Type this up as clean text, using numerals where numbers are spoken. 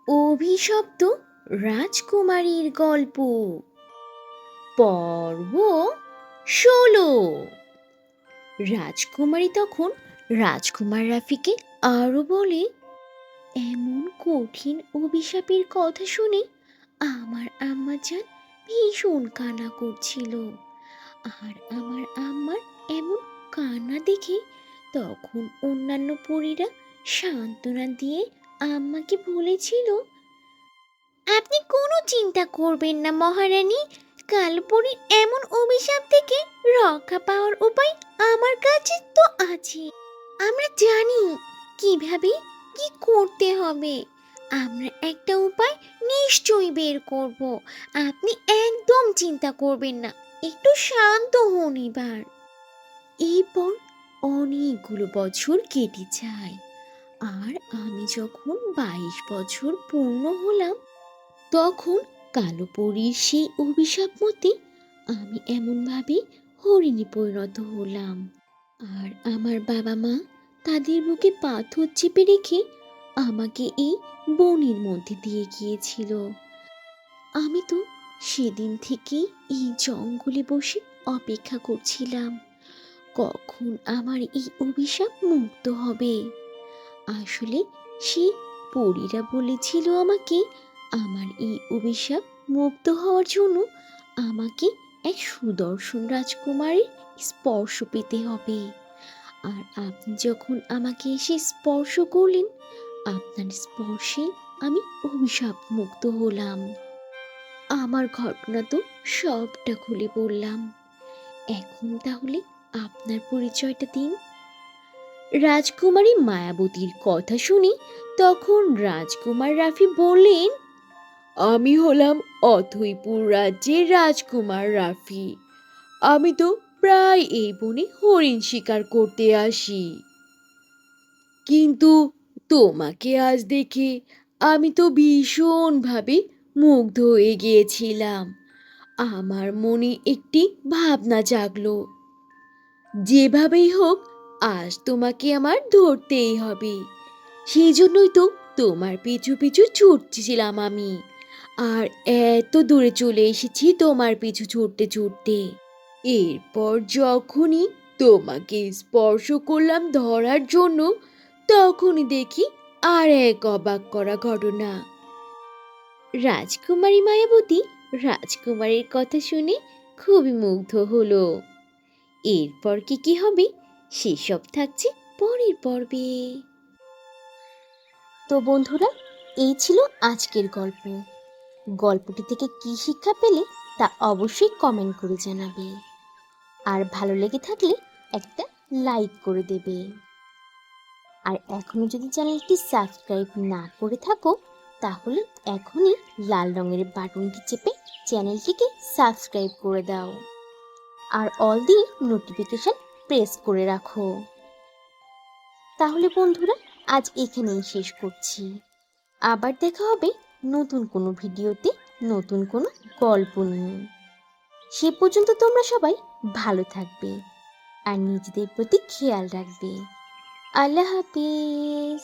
অভিশপ্ত রাজকুমারীর গল্প পর্ব ১৬। রাজকুমারী তখন রাজকুমার রাফিকে আরো বলে, এমন কঠিন অভিশাপের কথা শুনে আমার আম্মাজান ভীষণ কান্না করছিল। আর আমার আম্মার এমন কান্না দেখে তখন অন্যান্য পরীরা সান্ত্বনা দিয়ে আম্মাকে বলেছিল, আপনি কোনো চিন্তা করবেন না মহারানী, কালপরীর এমন অভিশাপ থেকে রক্ষা পাওয়ার উপায় আমার কাছে তো আছে। আমরা জানি কিভাবে কি করতে হবে। আমরা একটা উপায় নিশ্চয়ই বের করব। আপনি একদম চিন্তা করবেন না, একটু শান্ত হন এবার। এরপর অনেকগুলো বছর কেটে যায়, আর আমি যখন ২২ বছর পূর্ণ হলাম তখন কালো পরীর সেই অভিশাপ মতে আমি এমনভাবে হরিণে পরিণত হলাম। আর আমার বাবা মা তাদের বুকে পাথর চেপে রেখে আমাকে এই বনের মধ্যে দিয়ে গিয়েছিল। আমি তো সেদিন থেকেই এই জঙ্গলে বসে অপেক্ষা করছিলাম কখন আমার এই অভিশাপ মুক্ত হবে। আসলে সেই পরীরা বলেছিল আমাকে আমার এই অভিশাপ মুক্ত হওয়ার জন্য আমাকে এক সুদর্শন রাজকুমারের স্পর্শ পেতে হবে। আর আপনি যখন আমাকে এসে স্পর্শ করলেন, আপনার স্পর্শে আমি অভিশাপ মুক্ত হলাম। আমার ঘটনা তো সবটা খুলে বললাম, এখন তাহলে আপনার পরিচয়টা দিন। রাজকুমারী মায়াবতীর কথা শুনে তখন রাজকুমার রাফি বললেন, আমি হলাম অথইপুর রাজ্যের রাজকুমার রাফি। আমি তো প্রায় এই বনে হরিণ শিকার করতে আসি, কিন্তু তোমাকে আজ দেখে আমি তো ভীষণভাবে মুগ্ধ হয়ে গিয়েছিলাম। আমার মনে একটি ভাবনা জাগলো, যেভাবেই হোক আজ তোমাকে আমার ধরতেই হবে। সেই জন্যই তো তোমার পিছু পিছু ছুটছিলাম আমি, আর এত দূরে চলে এসেছি তোমার পিছু ছুটতে ছুটতে। এরপর যখনই তোমাকে স্পর্শ করলাম ধরার জন্য, তখনই দেখি আর এক অবাক করা ঘটনা। রাজকুমারী মায়াবতী রাজকুমারীর কথা শুনে খুবই মুগ্ধ হলো। এরপর কি হবে সেসব থাকছে পরের পর্বে। তো বন্ধুরা, এই ছিল আজকের গল্প। গল্পটি থেকে কি শিক্ষা পেলে তা অবশ্যই কমেন্ট করে জানাবে। আর ভালো লেগে থাকলে একটা লাইক করে দেবে। আর এখনো যদি চ্যানেলটি সাবস্ক্রাইব না করে থাকো, তাহলে এখনই লাল রঙের বাটনটি চেপে চ্যানেলটিকে সাবস্ক্রাইব করে দাও। আর অল দিয়ে নোটিফিকেশন প্রেস করে রাখো। তাহলে বন্ধুরা, আজ এখানেই শেষ করছি। আবার দেখা হবে নতুন কোনো ভিডিওতে, নতুন কোনো গল্প নিয়ে। সে পর্যন্ত তোমরা সবাই ভালো থাকবে আর নিজেদের প্রতি খেয়াল রাখবে। আল্লাহ হাফিজ।